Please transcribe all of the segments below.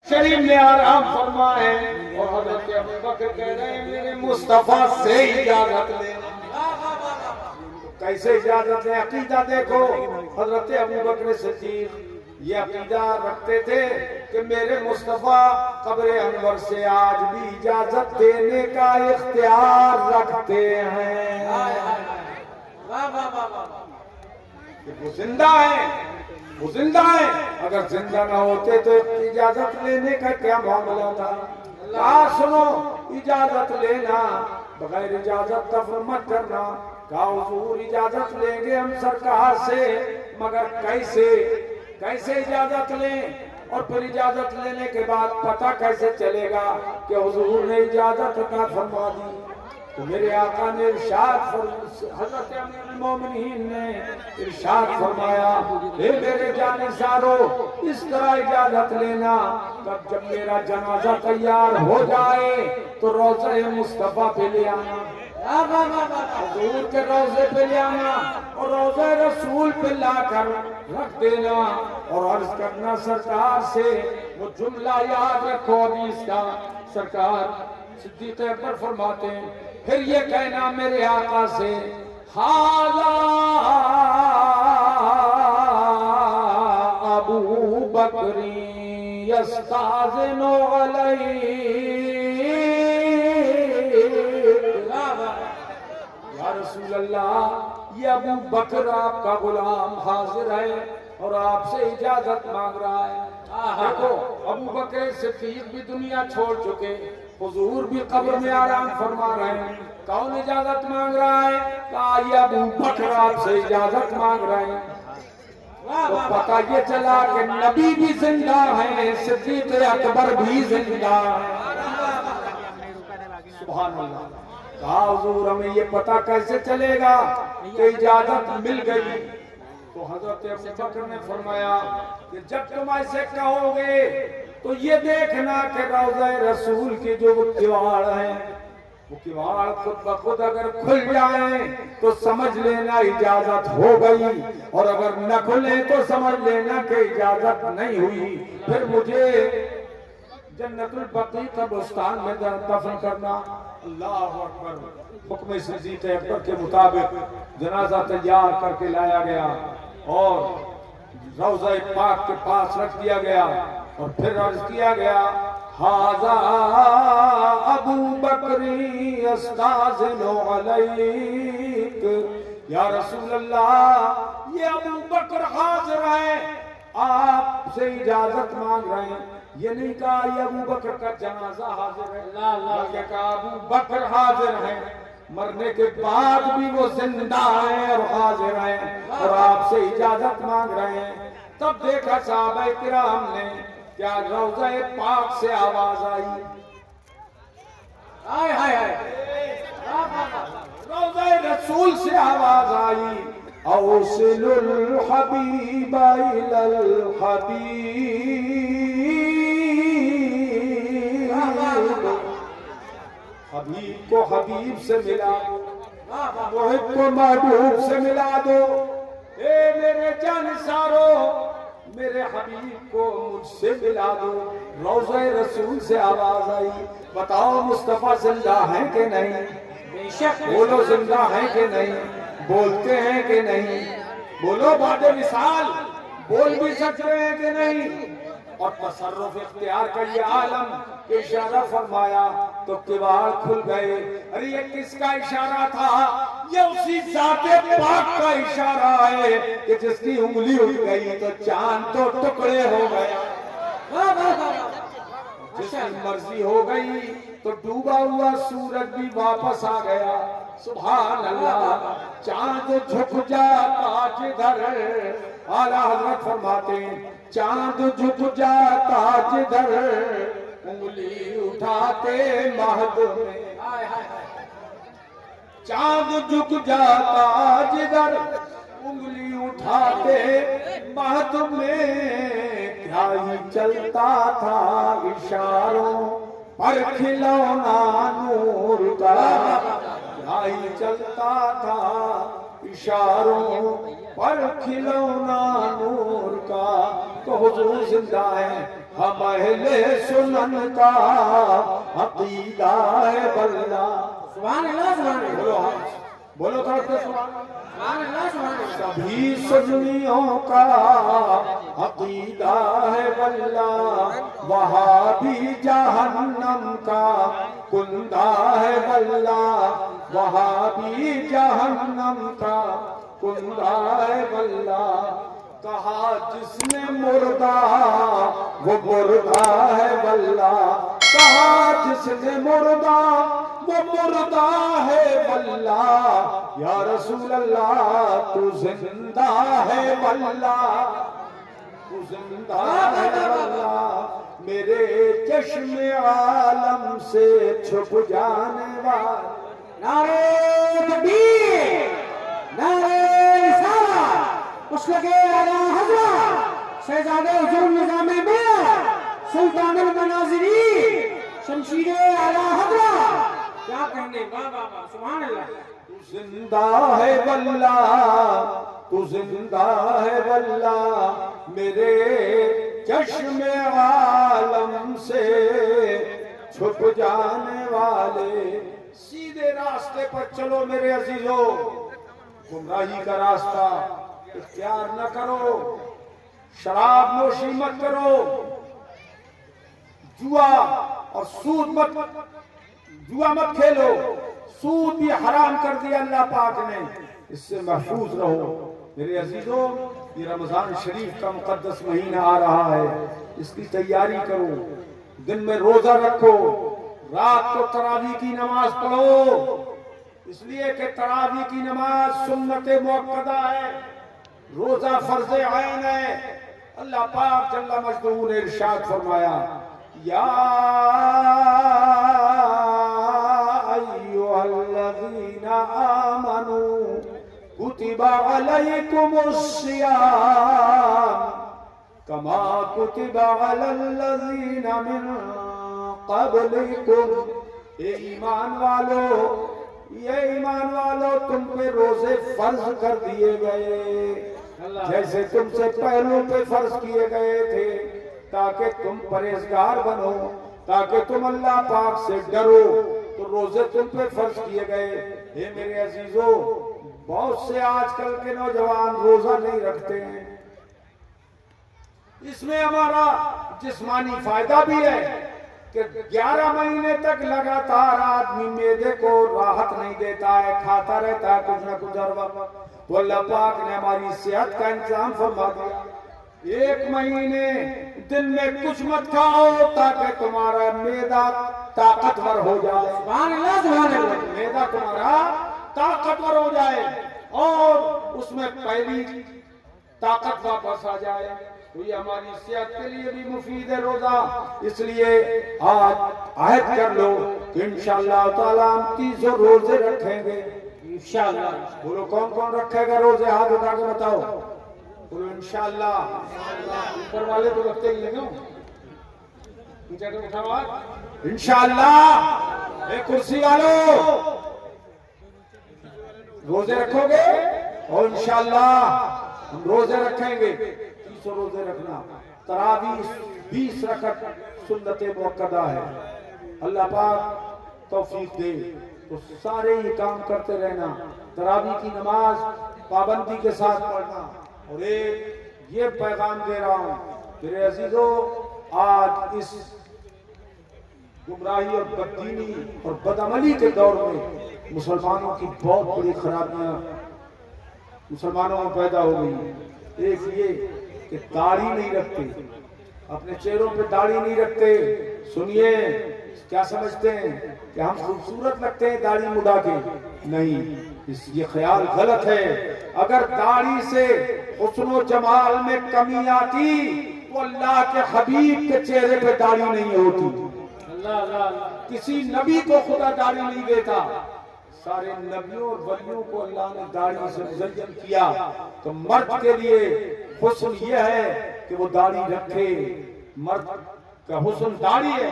شریف نے آرام فرمائے اور حضرت ابوبکر کہہ رہے ہیں میرے مصطفیٰ سے اجازت لے. کیسے اجازت لیں؟ عقیدہ دیکھو. حضرت ابوبکر صدیق یہ عقیدہ رکھتے تھے کہ میرے مصطفیٰ قبر انور سے آج بھی اجازت دینے کا اختیار رکھتے ہیں. وہ زندہ ہیں، وہ زندہ ہیں. اگر زندہ نہ ہوتے تو اجازت لینے کا کیا معاملہ تھا؟ کہا سنو اجازت لینا، بغیر اجازت دفن مت کرنا. کہا حضور اجازت لیں گے ہم سرکار سے، مگر کیسے اجازت لیں؟ اور پھر اجازت لینے کے بعد پتہ کیسے چلے گا کہ حضور نے اجازت عطا فرما دی؟ تو میرے آقا نے حضرت امیر المومنین نے ارشاد فرمایا اے میرے جانثارو اس طرح اجازت لینا کہ جب میرا جنازہ تیار ہو جائے تو روضہ مصطفیٰ پہ لے آنا، حضور کے روضے پہ لے آنا اور روضہ رسول پہ لا کر رکھ دینا اور عرض کرنا سرکار سے وہ جملہ یاد رکھو حدیث کا. سرکار صدیق اکبر فرماتے ہیں پھر یہ کہنا میرے آقا سے حالا ابو بکری یستاذن علیہ. یا رسول اللہ یہ ابو بکر آپ کا غلام حاضر ہے اور آپ سے اجازت مانگ رہا ہے. دیکھو ابو بکر صدیق بھی دنیا چھوڑ چکے، حضور بھی قبر میں آرام فرما رہے ہیں. کون اجازت مانگ رہا ہے؟ کہا یہ ابو بکر آپ سے اجازت مانگ رہے ہیں. تو پتہ یہ چلا کہ نبی بھی زندہ ہیں، صدیق اکبر بھی زندہ ہیں. سبحان اللہ. کہا حضور ہمیں یہ پتہ کیسے چلے گا کہ اجازت مل گئی؟ تو حضرت ابوبکر نے فرمایا کہ جب تم ایسے کہو گے تو یہ دیکھنا کہ روضہ رسول کی جو کیواڑ ہیں وہ کیواڑ خود بخود اگر کھل جائیں تو سمجھ لینا اجازت ہو گئی، اور اگر نہ کھلیں تو سمجھ لینا کہ اجازت نہیں ہوئی. پھر مجھے جنت البقیع قبرستان میں دفن کرنا. اللہ اکبر. حکم صدیق اکبر کے مطابق جنازہ تیار کر کے لایا گیا اور روضہ پاک کے پاس رکھ دیا گیا اور پھر عرض کیا گیا ھذا ابو بکر یستاذن علیک. یا رسول اللہ یہ ابو بکر حاضر ہے، آپ سے اجازت مانگ رہے ہیں. یہ نہیں کہا یہ ابو بکر کا جنازہ حاضر ہے، بلکہ کہا ابو بکر حاضر ہے، مرنے کے بعد بھی وہ زندہ ہیں اور حاضر ہیں اور آپ سے اجازت مانگ رہے ہیں. تب دیکھا صحابہ کرام نے کیا روضہ پاک سے آواز آئی. روضہ رسول سے آواز آئی اوصل الحبیب الی الحبیب. حبیب کو حبیب سے ملا دو، محب کو محبوب سے ملا دو. اے میرے جانثارو میرے حبیب کو مجھ سے ملا دو. روضہ رسول سے آواز آئی بتاؤ مصطفیٰ زندہ ہیں کہ نہیں؟ بے شک بولو زندہ ہیں کہ نہیں؟ بولتے ہیں کہ نہیں؟ بولو بعد وصال بول بھی سکتے ہیں کہ نہیں؟ اور تصرف اختیار کا یہ عالم کہ اشارہ فرمایا تو کیواڑ کھل گئے. ارے یہ کس کا اشارہ تھا؟ یہ اسی ذات پاک کا اشارہ ہے کہ جس کی انگلی اٹھ گئی تو چاند تو ٹکڑے ہو گیا، جس کی مرضی ہو گئی تو ڈوبا ہوا سورج بھی واپس آ گیا. سبحان اللہ. چاند جھک جاتا جدھر، اعلیٰ حضرت فرماتے ہیں چاند جھک جاتا جدھر انگلی اٹھاتے مہد میں. چاند جھک جاتا جدھر انگلی اٹھاتے مہد میں. کیا ہی چلتا تھا اشاروں پر کھلونا نور کا، کیا ہی چلتا تھا اشاروں پر کھلونا نور کا. تو حضور زندہ ہیں ہم اہل سنن کا عقیدہ ہے بلّہ. سبحان اللہ سبحان اللہ. بولو تھوڑا سا سبحان اللہ. سبحان اللہ سبحان اللہ. سبھی سنیوں کا عقیدہ ہے بلّہ. وہابی جہنم کا کندہ ہے بلّہ. وہابی جہنم کا کندہ ہے بلّہ. کہا جس نے مردہ وہ مردہ ہے بلّہ. کہا جس نے مردہ وہ مردہ ہے بلّہ. یا رسول اللہ تو زندہ ہے بلّہ. تو زندہ ہے بلّہ. میرے چشم عالم سے چھپ جانے والا. نعرہ تکبیر، نعرہ رسالت. اس لگے اعلیٰ حضرت شہزادہ حضور نظام ملت سلطان المناظرین شمشیر اعلیٰ حضرت. کیا کہنے، واہ واہ واہ، سبحان اللہ. تو زندہ ہے بلّہ. تو زندہ ہے بلّہ. میرے چشم عالم سے چھپ جانے والے. سیدھے راستے پر چلو میرے عزیزو. گمراہی کا راستہ اختیار نہ کرو. شراب نوشی مت کرو. جوا اور سود مت کھیلو. سود بھی حرام کر دیا اللہ پاک نے. اس سے محفوظ رہو میرے عزیزو. یہ رمضان شریف کا مقدس مہینہ آ رہا ہے. اس کی تیاری کرو. دن میں روزہ رکھو. رات کو تراویح کی نماز پڑھو. اس لیے کہ تراویح کی نماز سنت مؤکدہ ہے. روزہ فرض عین ہے. اللہ پاک جل مجدہ نے ارشاد فرمایا یا ایھا الذین آمنوا کتب علیکم الصیام کما کتب علی الذین من قبلکم. اے ایمان والو تم پہ روزے فرض کر دیے گئے جیسے تم سے پہلوں پہ فرض کیے گئے تھے تاکہ تم پرہیزگار بنو، تاکہ تم اللہ پاک سے ڈرو. تو روزے تم پہ فرض کیے گئے. اے میرے عزیزو، بہت سے آج کل کے نوجوان روزہ نہیں رکھتے ہیں. اس میں ہمارا جسمانی فائدہ بھی ہے کہ 11 مہینے تک لگاتار آدمی معدے کو راحت نہیں دیتا ہے، کھاتا رہتا ہے کچھ نہ کچھ ہر وقت. تو اللہ پاک نے ہماری صحت کا انتظام فرما دیا. 1 مہینے دن میں کچھ مت کھاؤ تاکہ تمہارا معدہ طاقتور ہو جائے. سبحان اللہ سبحان اللہ. معدہ تمہارا طاقتور ہو جائے اور اس میں پہلی طاقت واپس آ جائے. تو یہ ہماری صحت کے لیے بھی مفید ہے روزہ. اس لیے آج عہد کر لو کہ انشاءاللہ تعالیٰ ہم 300 روزے رکھیں گے انشاءاللہ. بولو کون کون رکھے گا روزے؟ ہاتھ اٹھا کے بتاؤ. بولو انشاءاللہ. اوپر والے تو رکھتے ہی ہیں کیوں؟ نیچے تو اٹھاؤ ہاتھ. انشاءاللہ. اے کرسی والو روزے رکھو گے؟ اور انشاءاللہ ہم روزے رکھیں گے. 300 روزے رکھنا. تراویح 20 رکعت سنت مؤکدہ ہے. اللہ پاک توفیق دے تو سارے ہی کام کرتے رہنا. تراویح کی نماز پابندی کے ساتھ پڑھنا. اور ایک یہ پیغام دے رہا ہوں میرے عزیزو، آج اس گمراہی اور بددینی اور بدعملی کے دور میں مسلمانوں کی بہت بڑی خرابیاں مسلمانوں میں پیدا ہو گئی. ایک یہ کہ داڑھی نہیں رکھتے، اپنے چہروں پہ داڑھی نہیں رکھتے. سنیے، کیا سمجھتے ہیں کہ ہم خوبصورت لگتے ہیں داڑھی مڈا کے؟ نہیں، یہ خیال غلط ہے. اگر داڑھی سے حسن و جمال میں کمی آتی تو اللہ کے حبیب کے چہرے پہ داڑھی نہیں ہوتی. کسی نبی کو خدا داڑھی نہیں دیتا. سارے نبیوں اور ولیوں کو اللہ نے داڑھی سے مزین کیا. تو مرد کے لیے حسن یہ ہے کہ وہ داڑھی رکھے. مرد کا حسن داڑھی ہے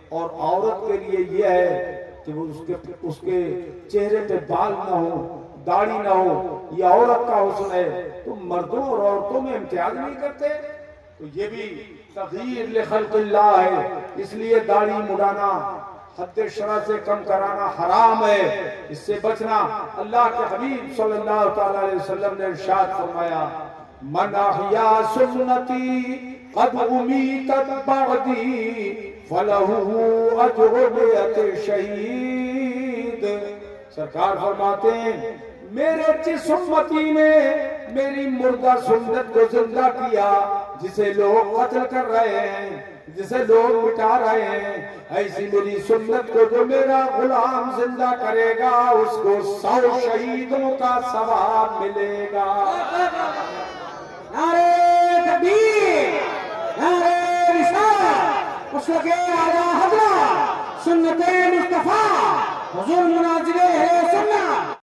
اور عورت کے لیے یہ ہے کہ وہ اس کے چہرے پہ بال نہ ہو، داڑھی نہ ہو. یہ عورت کا حسن ہے. تم مردوں اور عورتوں میں امتیاز نہیں کرتے. تو یہ بھی تغییر لخلق اللہ ہے. اس لیے داڑھی مڈانا حد شرع سے کم کرانا حرام ہے، اس سے بچنا. اللہ کے حبیب صلی اللہ تعالی علیہ وسلم نے ارشاد فرمایا من احیا سنتی قد امیتت بعدی فلہ اجر بیعت شہید. سرکار فرماتے ہیں میرے جس امتی نے میری مردہ سنت کو زندہ کیا، جسے لوگ قتل کر رہے ہیں، جسے لوگ مٹا رہے ہیں، ایسی میری سنت کو جو میرا غلام زندہ کرے گا اس کو 100 شہیدوں کا ثواب ملے گا. نعرہ تکبیر، نعرہ رسالت، مسلک اعلیٰ حضرت، سنت مصطفیٰ، حضور مناظر سنت.